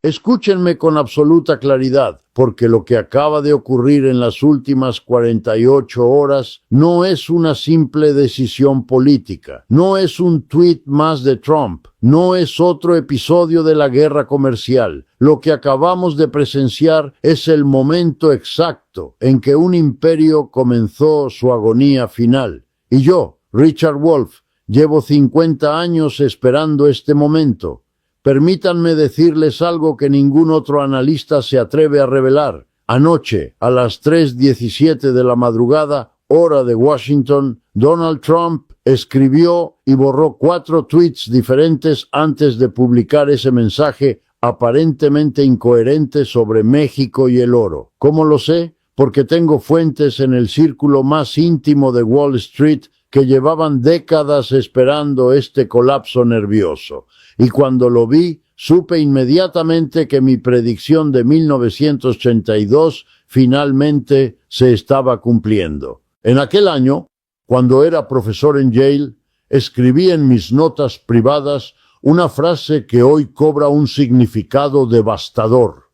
Escúchenme con absoluta claridad, porque lo que acaba de ocurrir en las últimas 48 horas no es una simple decisión política, no es un tuit más de Trump, no es otro episodio de la guerra comercial. Lo que acabamos de presenciar es el momento exacto en que un imperio comenzó su agonía final. Y yo, Richard Wolff, llevo 50 años esperando este momento. Permítanme decirles algo que ningún otro analista se atreve a revelar. Anoche, a las 3:17 de la madrugada, hora de Washington, Donald Trump escribió y borró 4 tweets diferentes antes de publicar ese mensaje aparentemente incoherente sobre México y el oro. ¿Cómo lo sé? Porque tengo fuentes en el círculo más íntimo de Wall Street que llevaban décadas esperando este colapso nervioso. Y cuando lo vi, supe inmediatamente que mi predicción de 1982 finalmente se estaba cumpliendo. En aquel año, cuando era profesor en Yale, escribí en mis notas privadas una frase que hoy cobra un significado devastador.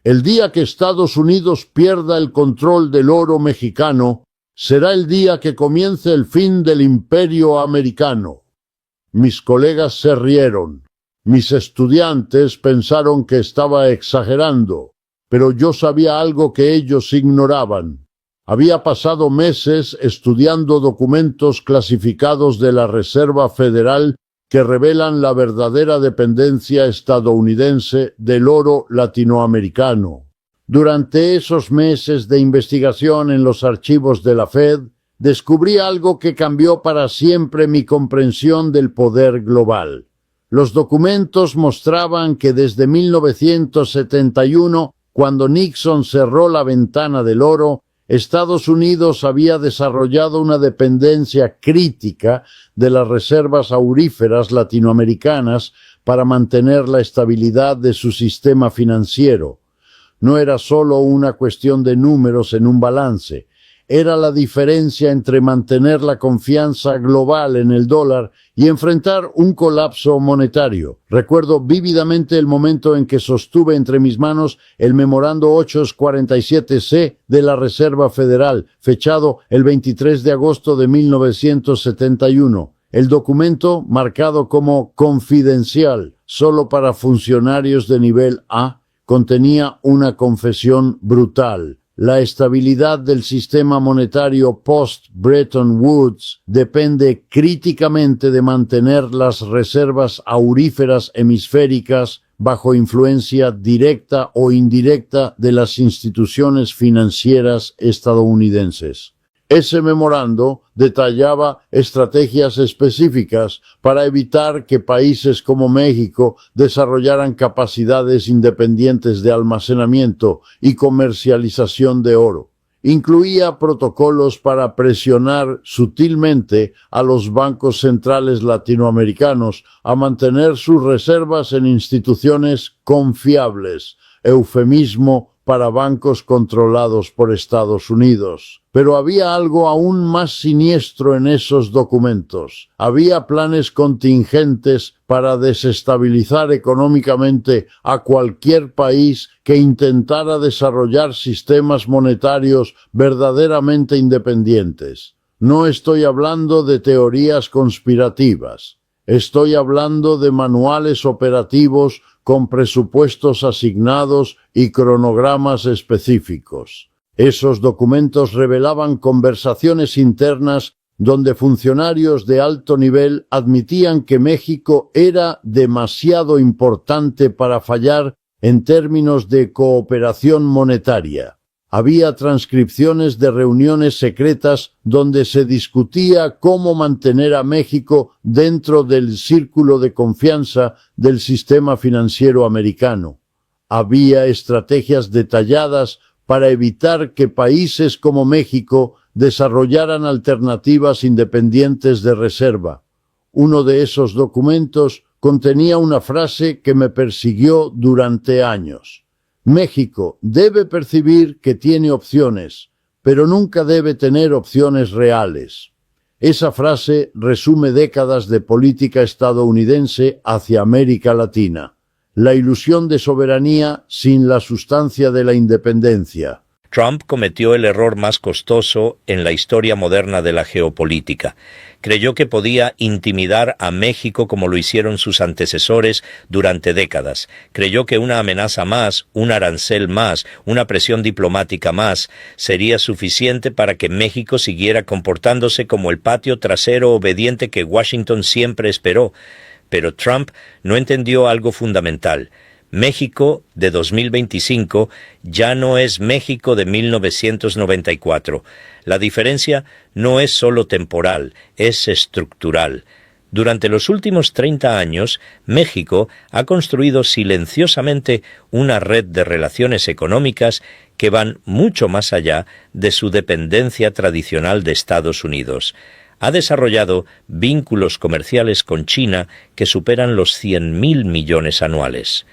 El día que Estados Unidos pierda el control del oro mexicano, será el día que comience el fin del imperio americano. Mis colegas se rieron. Mis estudiantes pensaron que estaba exagerando, pero yo sabía algo que ellos ignoraban. Había pasado meses estudiando documentos clasificados de la Reserva Federal que revelan la verdadera dependencia estadounidense del oro latinoamericano. Durante esos meses de investigación en los archivos de la Fed, descubrí algo que cambió para siempre mi comprensión del poder global. Los documentos mostraban que desde 1971, cuando Nixon cerró la ventana del oro, Estados Unidos había desarrollado una dependencia crítica de las reservas auríferas latinoamericanas para mantener la estabilidad de su sistema financiero. No era solo una cuestión de números en un balance, era la diferencia entre mantener la confianza global en el dólar y enfrentar un colapso monetario. Recuerdo vívidamente el momento en que sostuve entre mis manos el memorando 847C de la Reserva Federal, fechado el 23 de agosto de 1971. El documento, marcado como confidencial, solo para funcionarios de nivel A, contenía una confesión brutal. La estabilidad del sistema monetario post-Bretton Woods depende críticamente de mantener las reservas auríferas hemisféricas bajo influencia directa o indirecta de las instituciones financieras estadounidenses. Ese memorando detallaba estrategias específicas para evitar que países como México desarrollaran capacidades independientes de almacenamiento y comercialización de oro. Incluía protocolos para presionar sutilmente a los bancos centrales latinoamericanos a mantener sus reservas en instituciones confiables, eufemismo para bancos controlados por Estados Unidos. Pero había algo aún más siniestro en esos documentos. Había planes contingentes para desestabilizar económicamente a cualquier país que intentara desarrollar sistemas monetarios verdaderamente independientes. No estoy hablando de teorías conspirativas. Estoy hablando de manuales operativos con presupuestos asignados y cronogramas específicos. Esos documentos revelaban conversaciones internas donde funcionarios de alto nivel admitían que México era demasiado importante para fallar en términos de cooperación monetaria. Había transcripciones de reuniones secretas donde se discutía cómo mantener a México dentro del círculo de confianza del sistema financiero americano. Había estrategias detalladas para evitar que países como México desarrollaran alternativas independientes de reserva. Uno de esos documentos contenía una frase que me persiguió durante años. México debe percibir que tiene opciones, pero nunca debe tener opciones reales. Esa frase resume décadas de política estadounidense hacia América Latina. la ilusión de soberanía sin la sustancia de la independencia. Trump cometió el error más costoso en la historia moderna de la geopolítica. Creyó que podía intimidar a México como lo hicieron sus antecesores durante décadas. Creyó que una amenaza más, un arancel más, una presión diplomática más, sería suficiente para que México siguiera comportándose como el patio trasero obediente que Washington siempre esperó. Pero Trump no entendió algo fundamental. México de 2025 ya no es México de 1994. La diferencia no es solo temporal, es estructural. Durante los últimos 30 años, México ha construido silenciosamente una red de relaciones económicas que van mucho más allá de su dependencia tradicional de Estados Unidos. Ha desarrollado vínculos comerciales con China que superan los 100.000 millones anuales.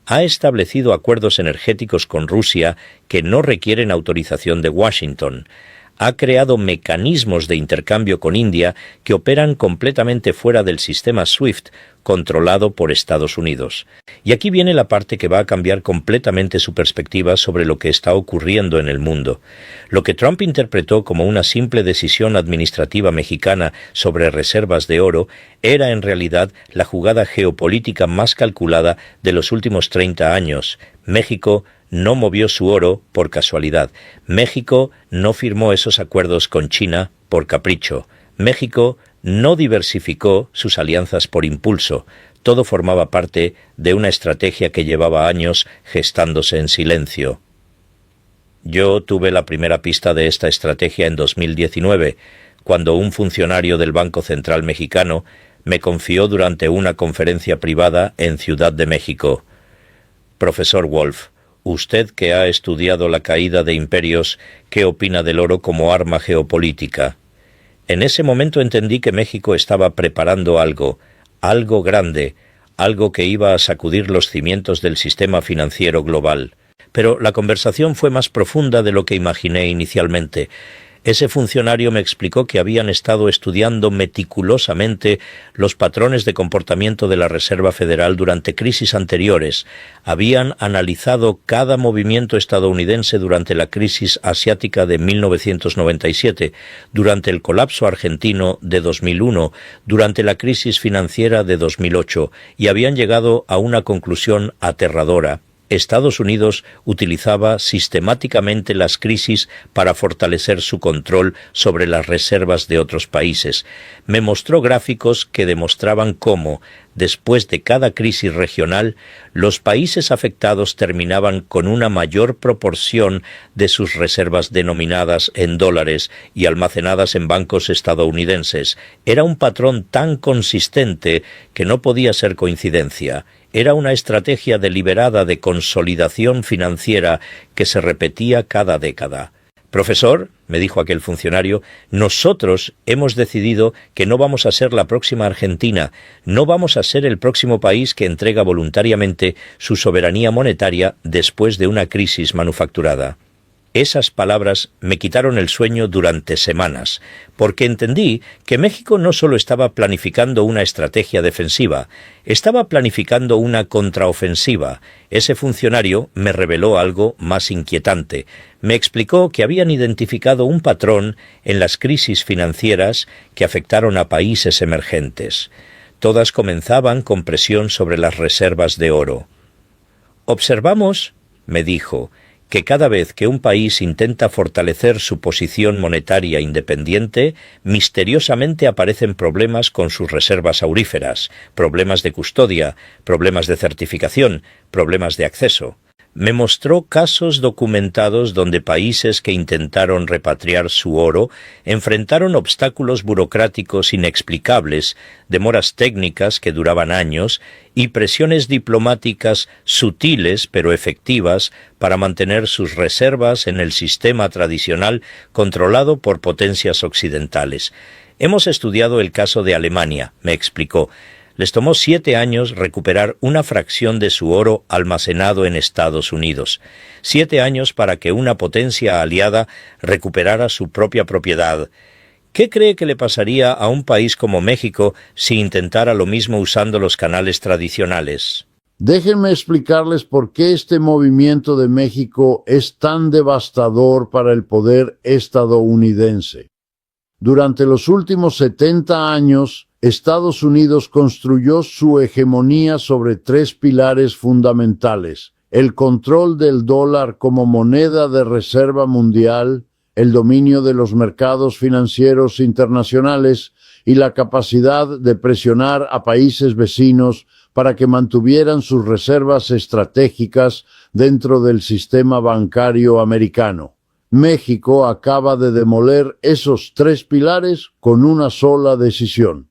Ha establecido acuerdos energéticos con Rusia que no requieren autorización de Washington. Ha creado mecanismos de intercambio con India que operan completamente fuera del sistema SWIFT, controlado por Estados Unidos. Y aquí viene la parte que va a cambiar completamente su perspectiva sobre lo que está ocurriendo en el mundo. Lo que Trump interpretó como una simple decisión administrativa mexicana sobre reservas de oro era en realidad la jugada geopolítica más calculada de los últimos 30 años. México no movió su oro por casualidad. México no firmó esos acuerdos con China por capricho. México no diversificó sus alianzas por impulso. Todo formaba parte de una estrategia que llevaba años gestándose en silencio. Yo tuve la primera pista de esta estrategia en 2019, cuando un funcionario del Banco Central Mexicano me confió durante una conferencia privada en Ciudad de México. Profesor Wolf, usted que ha estudiado la caída de imperios, ¿qué opina del oro como arma geopolítica? En ese momento entendí que México estaba preparando algo grande, algo que iba a sacudir los cimientos del sistema financiero global. Pero la conversación fue más profunda de lo que imaginé inicialmente. Ese funcionario me explicó que habían estado estudiando meticulosamente los patrones de comportamiento de la Reserva Federal durante crisis anteriores. Habían analizado cada movimiento estadounidense durante la crisis asiática de 1997, durante el colapso argentino de 2001, durante la crisis financiera de 2008, y habían llegado a una conclusión aterradora. Estados Unidos utilizaba sistemáticamente las crisis para fortalecer su control sobre las reservas de otros países. Me mostró gráficos que demostraban cómo, después de cada crisis regional, los países afectados terminaban con una mayor proporción de sus reservas denominadas en dólares y almacenadas en bancos estadounidenses. Era un patrón tan consistente que no podía ser coincidencia. Era una estrategia deliberada de consolidación financiera que se repetía cada década. Profesor, me dijo aquel funcionario, nosotros hemos decidido que no vamos a ser la próxima Argentina, no vamos a ser el próximo país que entrega voluntariamente su soberanía monetaria después de una crisis manufacturada. Esas palabras me quitaron el sueño durante semanas, porque entendí que México no solo estaba planificando una estrategia defensiva, estaba planificando una contraofensiva. Ese funcionario me reveló algo más inquietante. Me explicó que habían identificado un patrón en las crisis financieras que afectaron a países emergentes. Todas comenzaban con presión sobre las reservas de oro. Observamos, me dijo, que cada vez que un país intenta fortalecer su posición monetaria independiente, misteriosamente aparecen problemas con sus reservas auríferas, problemas de custodia, problemas de certificación, problemas de acceso. Me mostró casos documentados donde países que intentaron repatriar su oro enfrentaron obstáculos burocráticos inexplicables, demoras técnicas que duraban años y presiones diplomáticas sutiles pero efectivas para mantener sus reservas en el sistema tradicional controlado por potencias occidentales. Hemos estudiado el caso de Alemania, me explicó. Les tomó 7 años recuperar una fracción de su oro almacenado en Estados Unidos. 7 años para que una potencia aliada recuperara su propia propiedad. ¿Qué cree que le pasaría a un país como México si intentara lo mismo usando los canales tradicionales? Déjenme explicarles por qué este movimiento de México es tan devastador para el poder estadounidense. Durante los últimos 70 años, Estados Unidos construyó su hegemonía sobre tres pilares fundamentales: el control del dólar como moneda de reserva mundial, el dominio de los mercados financieros internacionales y la capacidad de presionar a países vecinos para que mantuvieran sus reservas estratégicas dentro del sistema bancario americano. México acaba de demoler esos tres pilares con una sola decisión.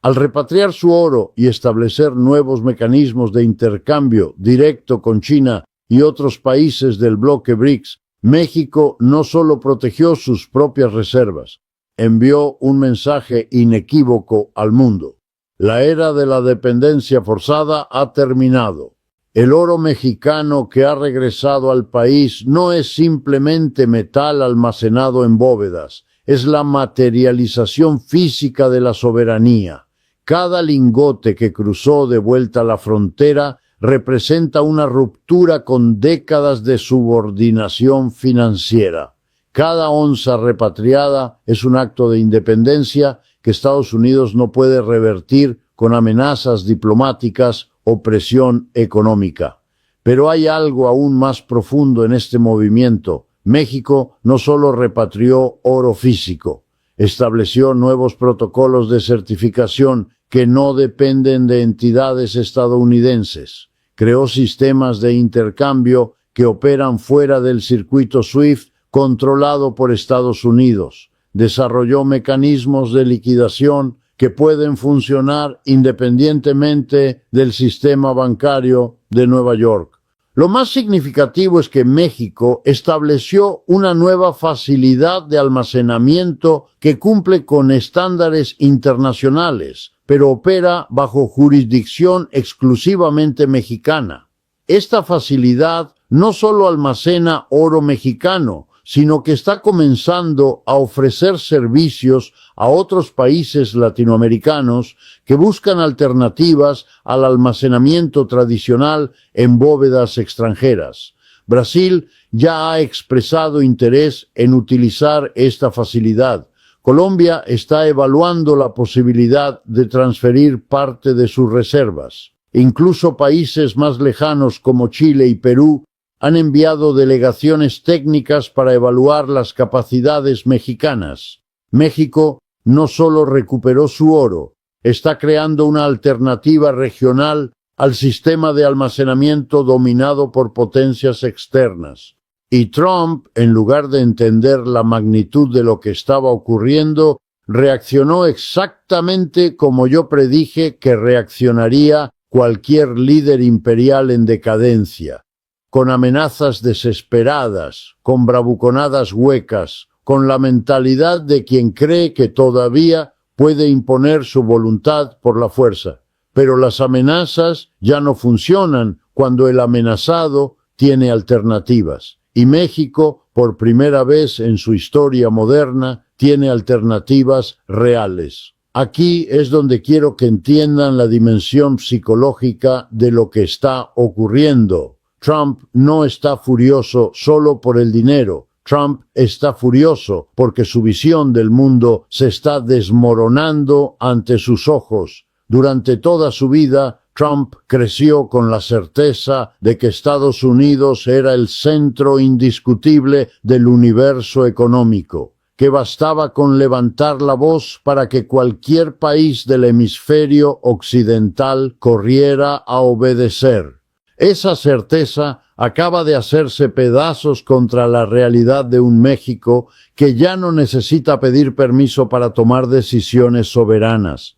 Al repatriar su oro y establecer nuevos mecanismos de intercambio directo con China y otros países del bloque BRICS, México no solo protegió sus propias reservas, envió un mensaje inequívoco al mundo. La era de la dependencia forzada ha terminado. El oro mexicano que ha regresado al país no es simplemente metal almacenado en bóvedas, es la materialización física de la soberanía. Cada lingote que cruzó de vuelta a la frontera representa una ruptura con décadas de subordinación financiera. Cada onza repatriada es un acto de independencia que Estados Unidos no puede revertir con amenazas diplomáticas o presión económica. Pero hay algo aún más profundo en este movimiento. México no solo repatrió oro físico, estableció nuevos protocolos de certificación que no dependen de entidades estadounidenses, creó sistemas de intercambio que operan fuera del circuito SWIFT controlado por Estados Unidos, desarrolló mecanismos de liquidación que pueden funcionar independientemente del sistema bancario de Nueva York. Lo más significativo es que México estableció una nueva facilidad de almacenamiento que cumple con estándares internacionales, pero opera bajo jurisdicción exclusivamente mexicana. Esta facilidad no solo almacena oro mexicano, sino que está comenzando a ofrecer servicios a otros países latinoamericanos que buscan alternativas al almacenamiento tradicional en bóvedas extranjeras. Brasil ya ha expresado interés en utilizar esta facilidad. Colombia está evaluando la posibilidad de transferir parte de sus reservas. Incluso países más lejanos como Chile y Perú han enviado delegaciones técnicas para evaluar las capacidades mexicanas. México no solo recuperó su oro, está creando una alternativa regional al sistema de almacenamiento dominado por potencias externas. Y Trump, en lugar de entender la magnitud de lo que estaba ocurriendo, reaccionó exactamente como yo predije que reaccionaría cualquier líder imperial en decadencia, con amenazas desesperadas, con bravuconadas huecas, con la mentalidad de quien cree que todavía puede imponer su voluntad por la fuerza. Pero las amenazas ya no funcionan cuando el amenazado tiene alternativas. Y México, por primera vez en su historia moderna, tiene alternativas reales. Aquí es donde quiero que entiendan la dimensión psicológica de lo que está ocurriendo. Trump no está furioso solo por el dinero. Trump está furioso porque su visión del mundo se está desmoronando ante sus ojos. Durante toda su vida, Trump creció con la certeza de que Estados Unidos era el centro indiscutible del universo económico, que bastaba con levantar la voz para que cualquier país del hemisferio occidental corriera a obedecer. Esa certeza acaba de hacerse pedazos contra la realidad de un México que ya no necesita pedir permiso para tomar decisiones soberanas.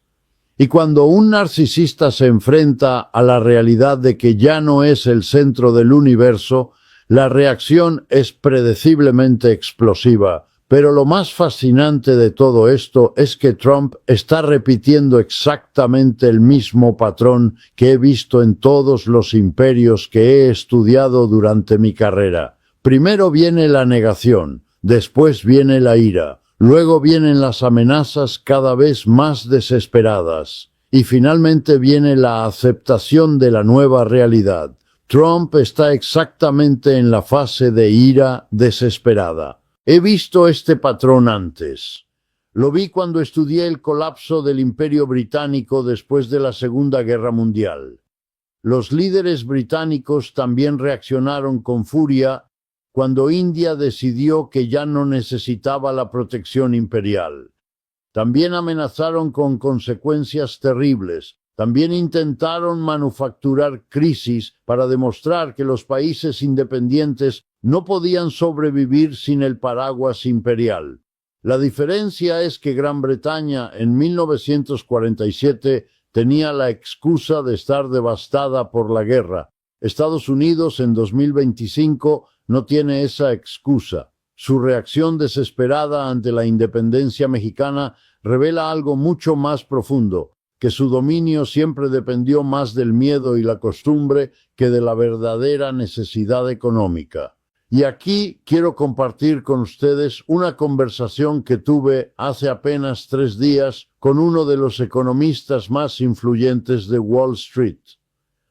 Y cuando un narcisista se enfrenta a la realidad de que ya no es el centro del universo, la reacción es predeciblemente explosiva. Pero lo más fascinante de todo esto es que Trump está repitiendo exactamente el mismo patrón que he visto en todos los imperios que he estudiado durante mi carrera. Primero viene la negación, después viene la ira, luego vienen las amenazas cada vez más desesperadas. Y finalmente viene la aceptación de la nueva realidad. Trump está exactamente en la fase de ira desesperada. He visto este patrón antes. Lo vi cuando estudié el colapso del Imperio Británico después de la Segunda Guerra Mundial. Los líderes británicos también reaccionaron con furia cuando India decidió que ya no necesitaba la protección imperial. También amenazaron con consecuencias terribles. También intentaron manufacturar crisis para demostrar que los países independientes no podían sobrevivir sin el paraguas imperial. La diferencia es que Gran Bretaña en 1947 tenía la excusa de estar devastada por la guerra. Estados Unidos en 2025 no tiene esa excusa. Su reacción desesperada ante la independencia mexicana revela algo mucho más profundo, que su dominio siempre dependió más del miedo y la costumbre que de la verdadera necesidad económica. Y aquí quiero compartir con ustedes una conversación que tuve hace apenas 3 días con uno de los economistas más influyentes de Wall Street.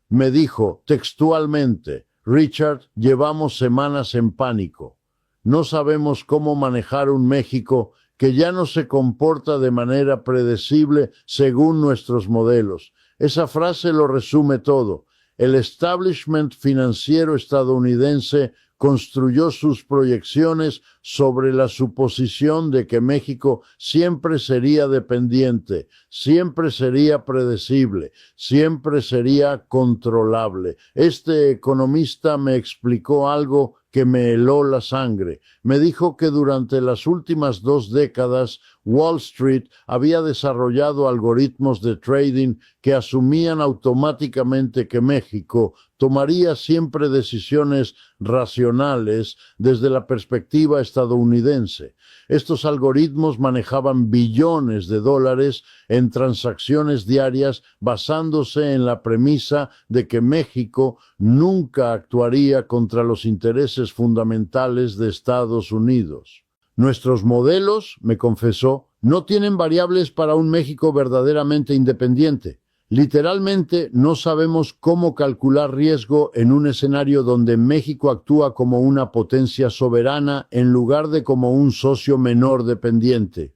Me dijo textualmente: Richard, llevamos semanas en pánico. No sabemos cómo manejar un México que ya no se comporta de manera predecible según nuestros modelos. Esa frase lo resume todo. El establishment financiero estadounidense construyó sus proyecciones sobre la suposición de que México siempre sería dependiente, siempre sería predecible, siempre sería controlable. Este economista me explicó algo que me heló la sangre. Me dijo que durante las últimas 2 décadas Wall Street había desarrollado algoritmos de trading que asumían automáticamente que México tomaría siempre decisiones racionales desde la perspectiva estadounidense. Estos algoritmos manejaban billones de dólares en transacciones diarias basándose en la premisa de que México nunca actuaría contra los intereses fundamentales de Estados Unidos. Nuestros modelos, me confesó, no tienen variables para un México verdaderamente independiente. Literalmente no sabemos cómo calcular riesgo en un escenario donde México actúa como una potencia soberana en lugar de como un socio menor dependiente.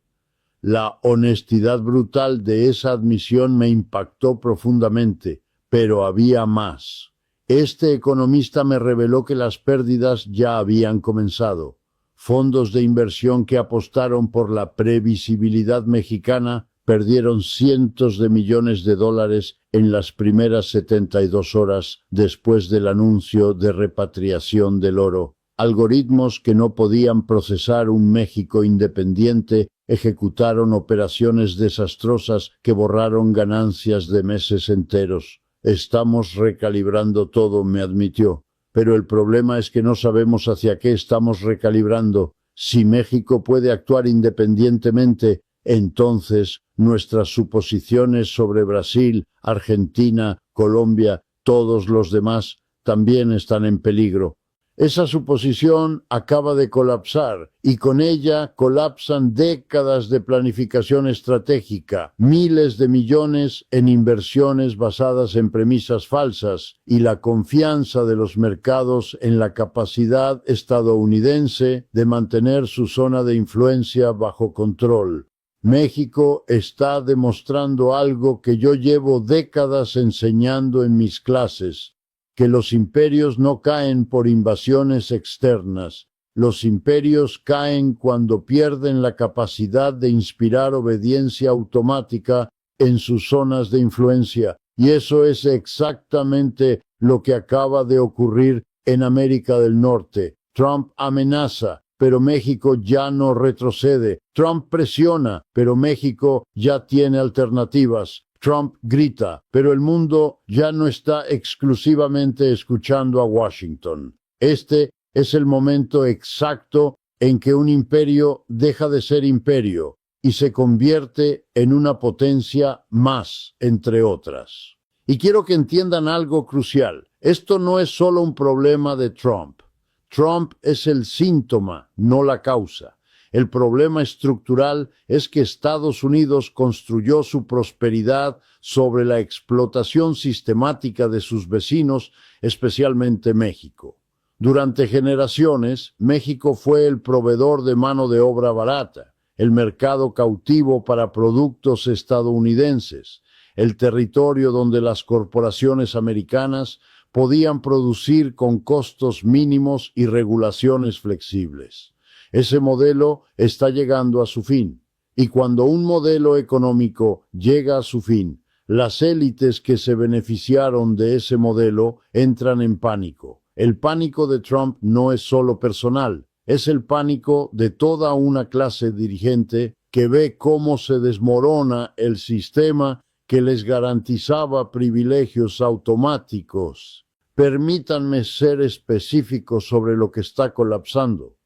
La honestidad brutal de esa admisión me impactó profundamente, pero había más. Este economista me reveló que las pérdidas ya habían comenzado. Fondos de inversión que apostaron por la previsibilidad mexicana perdieron cientos de millones de dólares en las primeras 72 horas después del anuncio de repatriación del oro. Algoritmos que no podían procesar un México independiente ejecutaron operaciones desastrosas que borraron ganancias de meses enteros. Estamos recalibrando todo, me admitió. Pero el problema es que no sabemos hacia qué estamos recalibrando. Si México puede actuar independientemente, entonces nuestras suposiciones sobre Brasil, Argentina, Colombia, todos los demás, también están en peligro. Esa suposición acaba de colapsar y con ella colapsan décadas de planificación estratégica, miles de millones en inversiones basadas en premisas falsas y la confianza de los mercados en la capacidad estadounidense de mantener su zona de influencia bajo control. México está demostrando algo que yo llevo décadas enseñando en mis clases, que los imperios no caen por invasiones externas. Los imperios caen cuando pierden la capacidad de inspirar obediencia automática en sus zonas de influencia. Y eso es exactamente lo que acaba de ocurrir en América del Norte. Trump amenaza, pero México ya no retrocede. Trump presiona, pero México ya tiene alternativas. Trump grita, pero el mundo ya no está exclusivamente escuchando a Washington. Este es el momento exacto en que un imperio deja de ser imperio y se convierte en una potencia más, entre otras. Y quiero que entiendan algo crucial. Esto no es solo un problema de Trump. Trump es el síntoma, no la causa. El problema estructural es que Estados Unidos construyó su prosperidad sobre la explotación sistemática de sus vecinos, especialmente México. Durante generaciones, México fue el proveedor de mano de obra barata, el mercado cautivo para productos estadounidenses, el territorio donde las corporaciones americanas podían producir con costos mínimos y regulaciones flexibles. Ese modelo está llegando a su fin, y cuando un modelo económico llega a su fin, las élites que se beneficiaron de ese modelo entran en pánico. El pánico de Trump no es solo personal, es el pánico de toda una clase dirigente que ve cómo se desmorona el sistema que les garantizaba privilegios automáticos. Permítanme ser específicos sobre lo que está colapsando.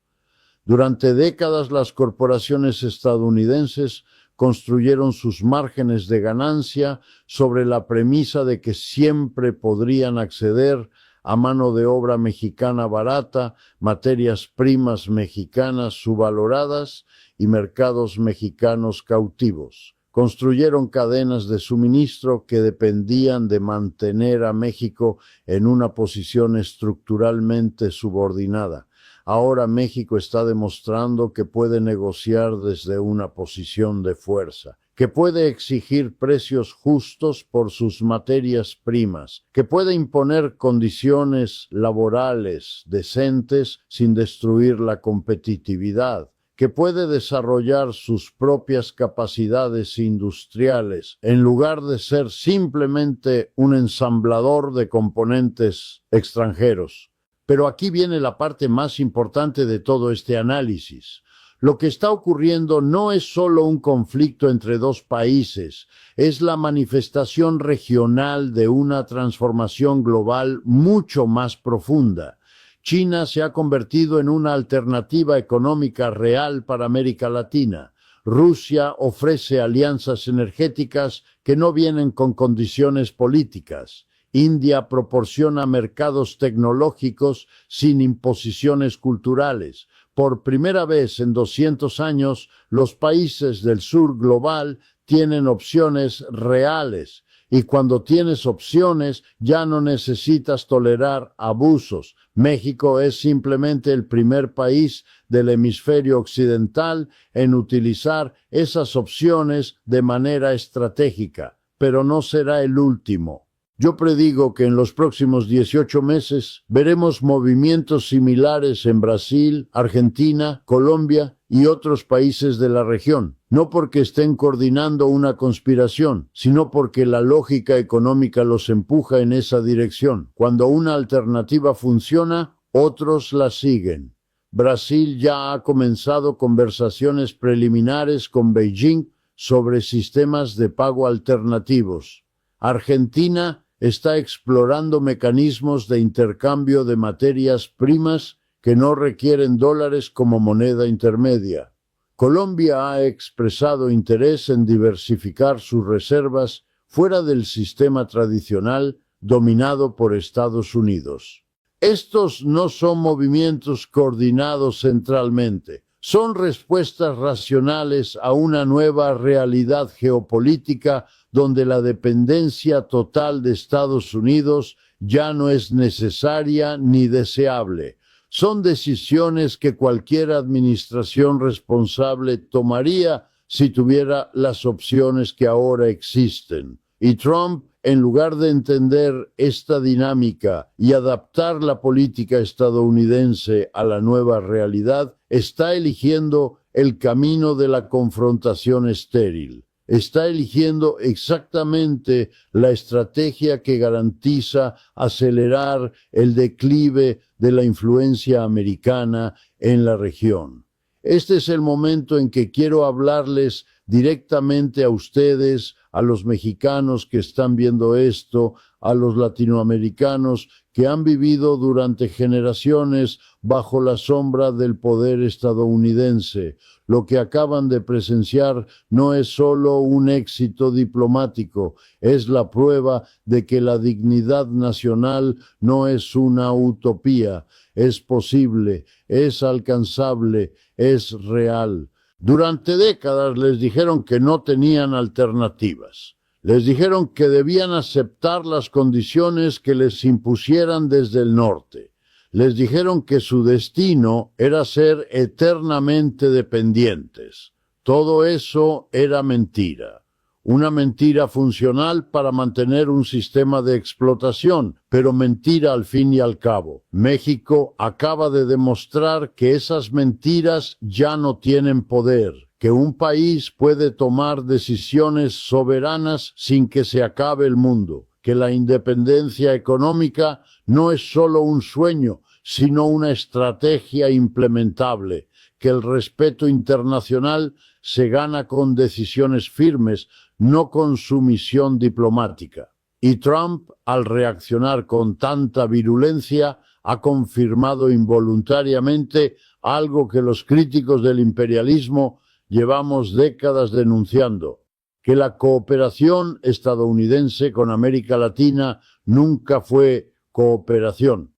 Durante décadas las corporaciones estadounidenses construyeron sus márgenes de ganancia sobre la premisa de que siempre podrían acceder a mano de obra mexicana barata, materias primas mexicanas subvaloradas y mercados mexicanos cautivos. Construyeron cadenas de suministro que dependían de mantener a México en una posición estructuralmente subordinada. Ahora México está demostrando que puede negociar desde una posición de fuerza, que puede exigir precios justos por sus materias primas, que puede imponer condiciones laborales decentes sin destruir la competitividad, que puede desarrollar sus propias capacidades industriales en lugar de ser simplemente un ensamblador de componentes extranjeros. Pero aquí viene la parte más importante de todo este análisis. Lo que está ocurriendo no es solo un conflicto entre dos países, es la manifestación regional de una transformación global mucho más profunda. China se ha convertido en una alternativa económica real para América Latina. Rusia ofrece alianzas energéticas que no vienen con condiciones políticas. India proporciona mercados tecnológicos sin imposiciones culturales. Por primera vez en 200 años, los países del sur global tienen opciones reales. Y cuando tienes opciones, ya no necesitas tolerar abusos. México es simplemente el primer país del hemisferio occidental en utilizar esas opciones de manera estratégica, pero no será el último. Yo predigo que en los próximos 18 meses veremos movimientos similares en Brasil, Argentina, Colombia y otros países de la región, no porque estén coordinando una conspiración, sino porque la lógica económica los empuja en esa dirección. Cuando una alternativa funciona, otros la siguen. Brasil ya ha comenzado conversaciones preliminares con Beijing sobre sistemas de pago alternativos. Argentina está explorando mecanismos de intercambio de materias primas que no requieren dólares como moneda intermedia. Colombia ha expresado interés en diversificar sus reservas fuera del sistema tradicional dominado por Estados Unidos. Estos no son movimientos coordinados centralmente, son respuestas racionales a una nueva realidad geopolítica donde la dependencia total de Estados Unidos ya no es necesaria ni deseable. Son decisiones que cualquier administración responsable tomaría si tuviera las opciones que ahora existen. Y Trump, en lugar de entender esta dinámica y adaptar la política estadounidense a la nueva realidad, está eligiendo el camino de la confrontación estéril. Está eligiendo exactamente la estrategia que garantiza acelerar el declive de la influencia americana en la región. Este es el momento en que quiero hablarles directamente a ustedes, a los mexicanos que están viendo esto, a los latinoamericanos que han vivido durante generaciones bajo la sombra del poder estadounidense. Lo que acaban de presenciar no es solo un éxito diplomático, es la prueba de que la dignidad nacional no es una utopía, es posible, es alcanzable, es real. Durante décadas les dijeron que no tenían alternativas. Les dijeron que debían aceptar las condiciones que les impusieran desde el norte. Les dijeron que su destino era ser eternamente dependientes. Todo eso era mentira. Una mentira funcional para mantener un sistema de explotación, pero mentira al fin y al cabo. México acaba de demostrar que esas mentiras ya no tienen poder, que un país puede tomar decisiones soberanas sin que se acabe el mundo, que la independencia económica no es solo un sueño, sino una estrategia implementable, que el respeto internacional se gana con decisiones firmes, no con sumisión diplomática. Y Trump, al reaccionar con tanta virulencia, ha confirmado involuntariamente algo que los críticos del imperialismo llevamos décadas denunciando, que la cooperación estadounidense con América Latina nunca fue cooperación.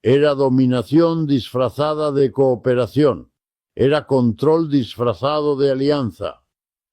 Era dominación disfrazada de cooperación. Era control disfrazado de alianza.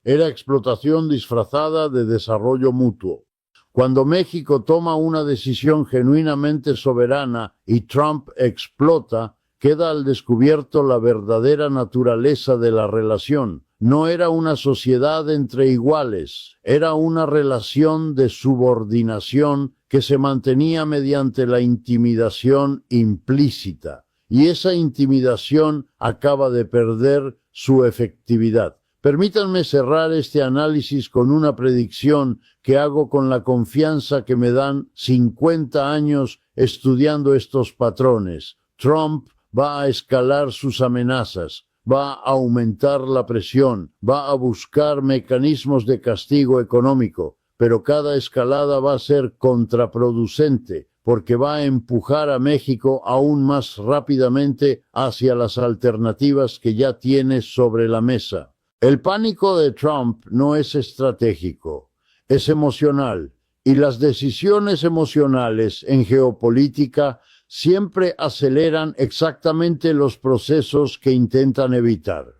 Era explotación disfrazada de desarrollo mutuo. Cuando México toma una decisión genuinamente soberana y Trump explota, queda al descubierto la verdadera naturaleza de la relación. No era una sociedad entre iguales, era una relación de subordinación que se mantenía mediante la intimidación implícita. Y esa intimidación acaba de perder su efectividad. Permítanme cerrar este análisis con una predicción que hago con la confianza que me dan 50 años estudiando estos patrones. Trump va a escalar sus amenazas, va a aumentar la presión, va a buscar mecanismos de castigo económico, pero cada escalada va a ser contraproducente, porque va a empujar a México aún más rápidamente hacia las alternativas que ya tiene sobre la mesa. El pánico de Trump no es estratégico, es emocional, y las decisiones emocionales en geopolítica siempre aceleran exactamente los procesos que intentan evitar.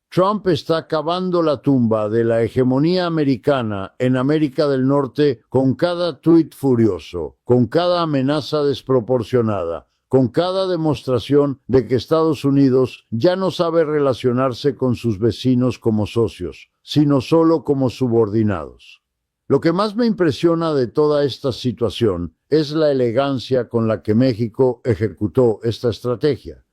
Trump está cavando la tumba de la hegemonía americana en América del Norte con cada tuit furioso, con cada amenaza desproporcionada, con cada demostración de que Estados Unidos ya no sabe relacionarse con sus vecinos como socios, sino solo como subordinados. Lo que más me impresiona de toda esta situación es la elegancia con la que México ejecutó esta estrategia.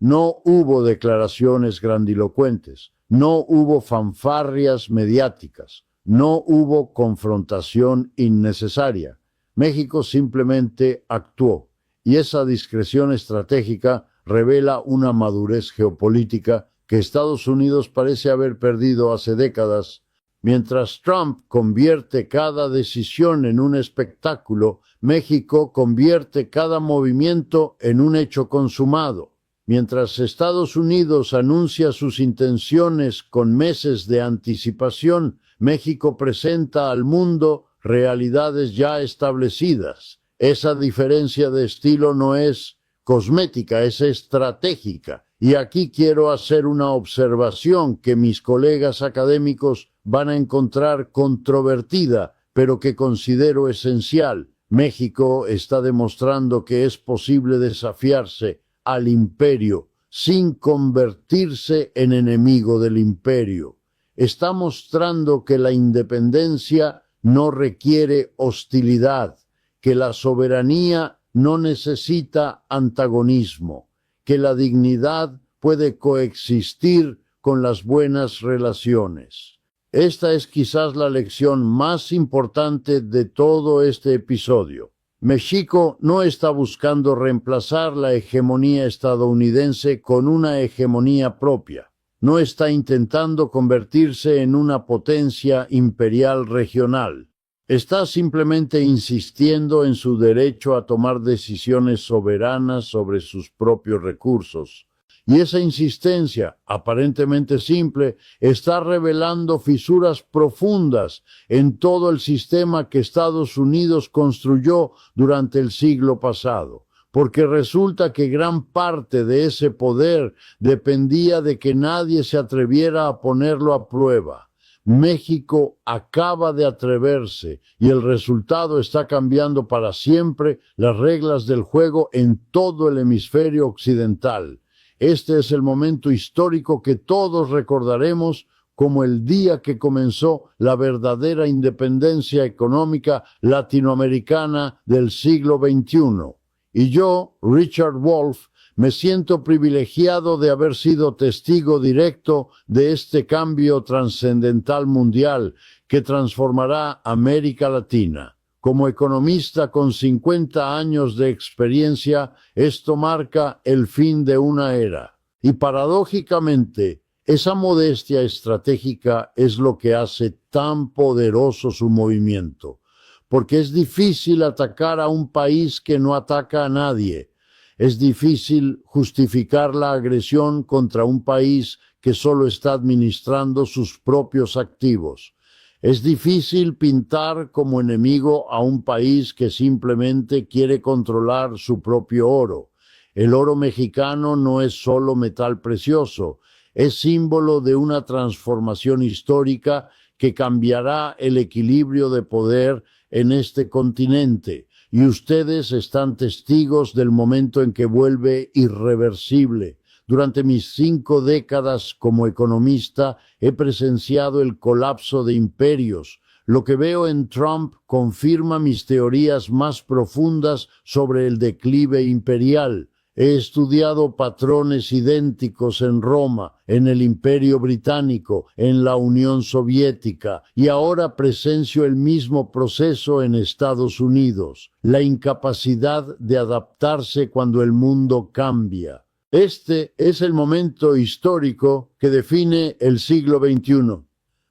No hubo declaraciones grandilocuentes, no hubo fanfarrias mediáticas, no hubo confrontación innecesaria. México simplemente actuó, y esa discreción estratégica revela una madurez geopolítica que Estados Unidos parece haber perdido hace décadas. Mientras Trump convierte cada decisión en un espectáculo, México convierte cada movimiento en un hecho consumado. Mientras Estados Unidos anuncia sus intenciones con meses de anticipación, México presenta al mundo realidades ya establecidas. Esa diferencia de estilo no es cosmética, es estratégica. Y aquí quiero hacer una observación que mis colegas académicos van a encontrar controvertida, pero que considero esencial. México está demostrando que es posible desafiarse al imperio sin convertirse en enemigo del imperio. Está mostrando que la independencia no requiere hostilidad, que la soberanía no necesita antagonismo, que la dignidad puede coexistir con las buenas relaciones. Esta es quizás la lección más importante de todo este episodio. México no está buscando reemplazar la hegemonía estadounidense con una hegemonía propia. no está intentando convertirse en una potencia imperial regional. Está simplemente insistiendo en su derecho a tomar decisiones soberanas sobre sus propios recursos. Y esa insistencia, aparentemente simple, está revelando fisuras profundas en todo el sistema que Estados Unidos construyó durante el siglo pasado, porque resulta que gran parte de ese poder dependía de que nadie se atreviera a ponerlo a prueba. México acaba de atreverse y el resultado está cambiando para siempre las reglas del juego en todo el hemisferio occidental. Este es el momento histórico que todos recordaremos como el día que comenzó la verdadera independencia económica latinoamericana del siglo XXI. Y yo, Richard Wolff, me siento privilegiado de haber sido testigo directo de este cambio trascendental mundial que transformará América Latina. Como economista con 50 años de experiencia, esto marca el fin de una era. Y paradójicamente, esa modestia estratégica es lo que hace tan poderoso su movimiento, porque es difícil atacar a un país que no ataca a nadie. Es difícil justificar la agresión contra un país que solo está administrando sus propios activos. Es difícil pintar como enemigo a un país que simplemente quiere controlar su propio oro. El oro mexicano no es solo metal precioso, es símbolo de una transformación histórica que cambiará el equilibrio de poder en este continente. Y ustedes están testigos del momento en que vuelve irreversible. Durante mis 5 décadas como economista he presenciado el colapso de imperios. Lo que veo en Trump confirma mis teorías más profundas sobre el declive imperial. He estudiado patrones idénticos en Roma, en el Imperio Británico, en la Unión Soviética, y ahora presencio el mismo proceso en Estados Unidos, la incapacidad de adaptarse cuando el mundo cambia. Este es el momento histórico que define el siglo XXI.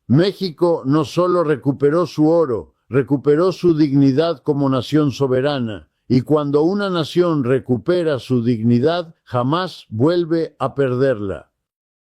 México no solo recuperó su oro, recuperó su dignidad como nación soberana. Y cuando una nación recupera su dignidad, jamás vuelve a perderla.